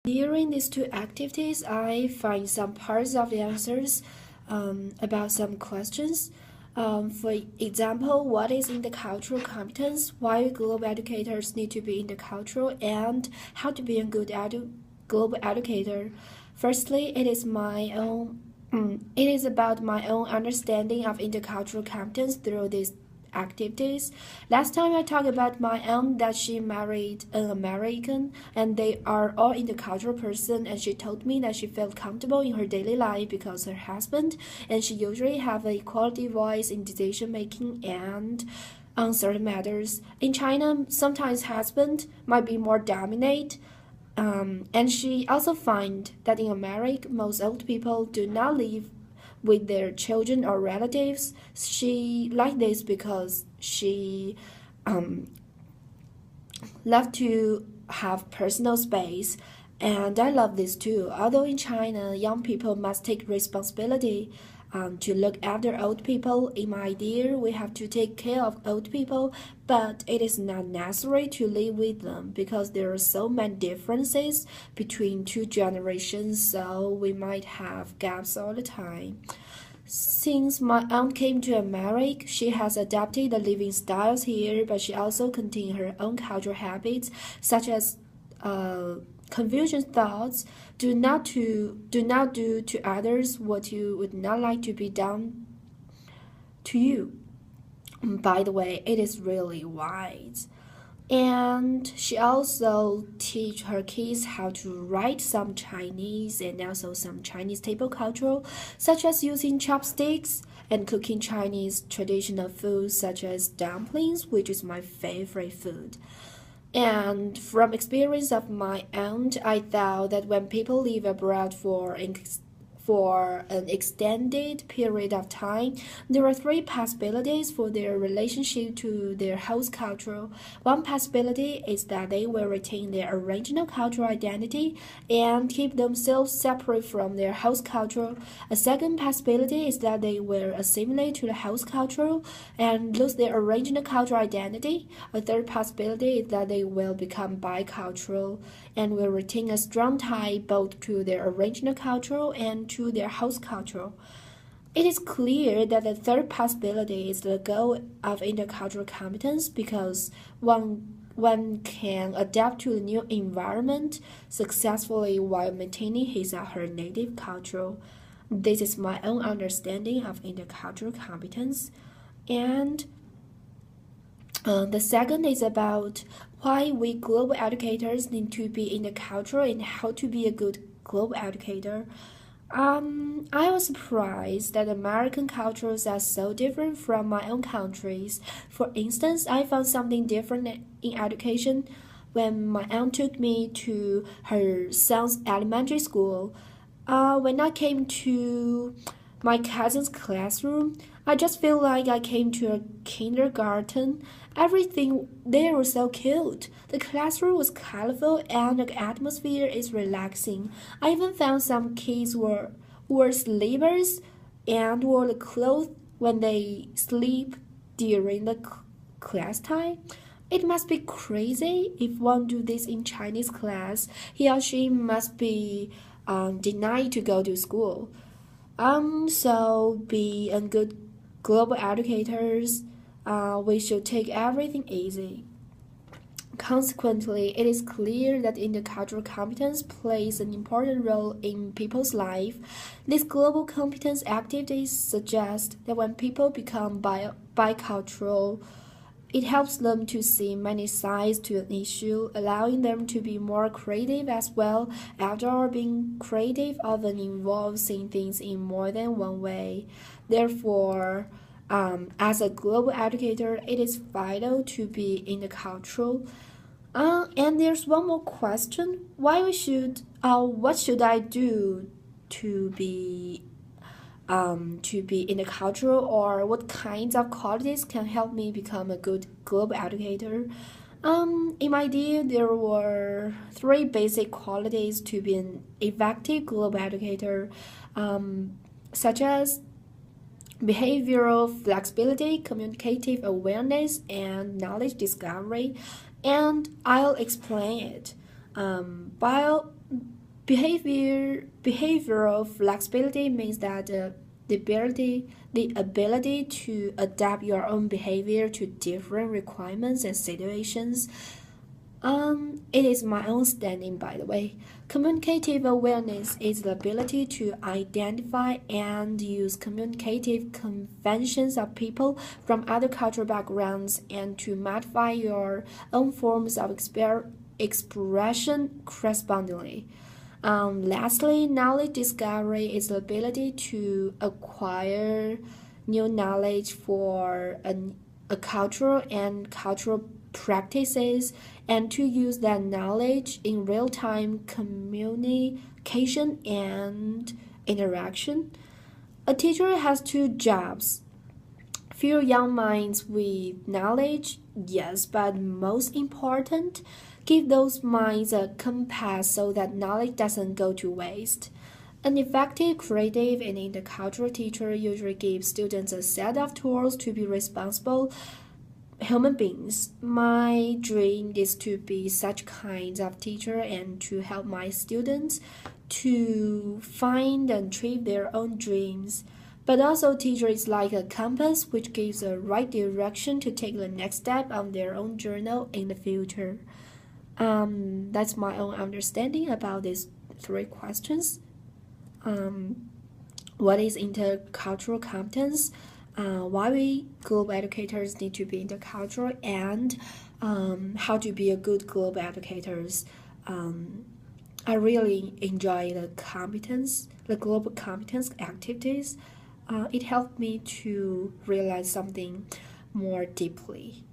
During these two activities, I find some parts of the answers about some questions. For example, what is intercultural competence? Why global educators need to be intercultural, and how to be a good global educator. Firstly, it is my own. It is about my own understanding of intercultural competence through these activities. Last time I talked about my aunt that she married an American and they are all intercultural person, and she told me that she felt comfortable in her daily life because her husband and she usually have a quality voice in decision making and on certain matters. In China, sometimes husband might be more dominate. And she also find that in America, most old people do not live with their children or relatives. She like this because she love to have personal space, and I love this too. Although in China, young people must take responsibility to look after old people. In my idea, we have to take care of old people, but it is not necessary to live with them because there are so many differences between two generations, so we might have gaps all the time. Since my aunt came to America, she has adapted the living styles here, but she also contains her own cultural habits, such as Confucian thoughts. Do not do to others what you would not like to be done to you. By the way, it is really wise. And she also teach her kids how to write some Chinese and also some Chinese table culture, such as using chopsticks and cooking Chinese traditional foods such as dumplings, which is my favorite food. And from experience of my aunt, I thought that when people live abroad for an extended period of time, there are three possibilities for their relationship to their host culture. One possibility is that they will retain their original cultural identity and keep themselves separate from their host culture. A second possibility is that they will assimilate to the host culture and lose their original cultural identity. A third possibility is that they will become bicultural and will retain a strong tie both to their original culture and to their host culture. It is clear that the third possibility is the goal of intercultural competence because one can adapt to a new environment successfully while maintaining his or her native culture. This is my own understanding of intercultural competence. And the second is about why we global educators need to be intercultural and how to be a good global educator. I was surprised that American cultures are so different from my own countries. For instance, I found something different in education when my aunt took me to her son's elementary school. When I came to my cousin's classroom, I just feel like I came to a kindergarten. Everything there was so cute. The classroom was colorful and the atmosphere is relaxing. I even found some kids were sleepers and wore the clothes when they sleep during the class time. It must be crazy if one do this in Chinese class. He or she must be denied to go to school. So be a good global educators. We should take everything easy. Consequently, it is clear that intercultural competence plays an important role in people's life. These global competence activities suggest that when people become bicultural, it helps them to see many sides to an issue, allowing them to be more creative as well. After all, being creative often involves seeing things in more than one way. Therefore, as a global educator, it is vital to be intercultural. And there's one more question: what should I do to be intercultural, or what kinds of qualities can help me become a good global educator? In my idea, there were three basic qualities to be an effective global educator, such as behavioral flexibility, communicative awareness, and knowledge discovery. And I'll explain it. Bio Behavioral flexibility means that the ability to adapt your own behavior to different requirements and situations. It is my own standing, by the way. Communicative awareness is the ability to identify and use communicative conventions of people from other cultural backgrounds and to modify your own forms of expression correspondingly. Lastly, knowledge discovery is the ability to acquire new knowledge for a cultural and cultural practices and to use that knowledge in real-time communication and interaction. A teacher has two jobs: fill young minds with knowledge, yes, but most important, give those minds a compass so that knowledge doesn't go to waste. An effective, creative, and intercultural teacher usually gives students a set of tools to be responsible human beings. My dream is to be such kinds of teacher and to help my students to find and achieve their own dreams. But also, teacher is like a compass which gives a right direction to take the next step on their own journey in the future. That's my own understanding about these three questions. What is intercultural competence? Why we global educators need to be intercultural, and how to be a good global educators. I really enjoy the global competence activities. It helped me to realize something more deeply.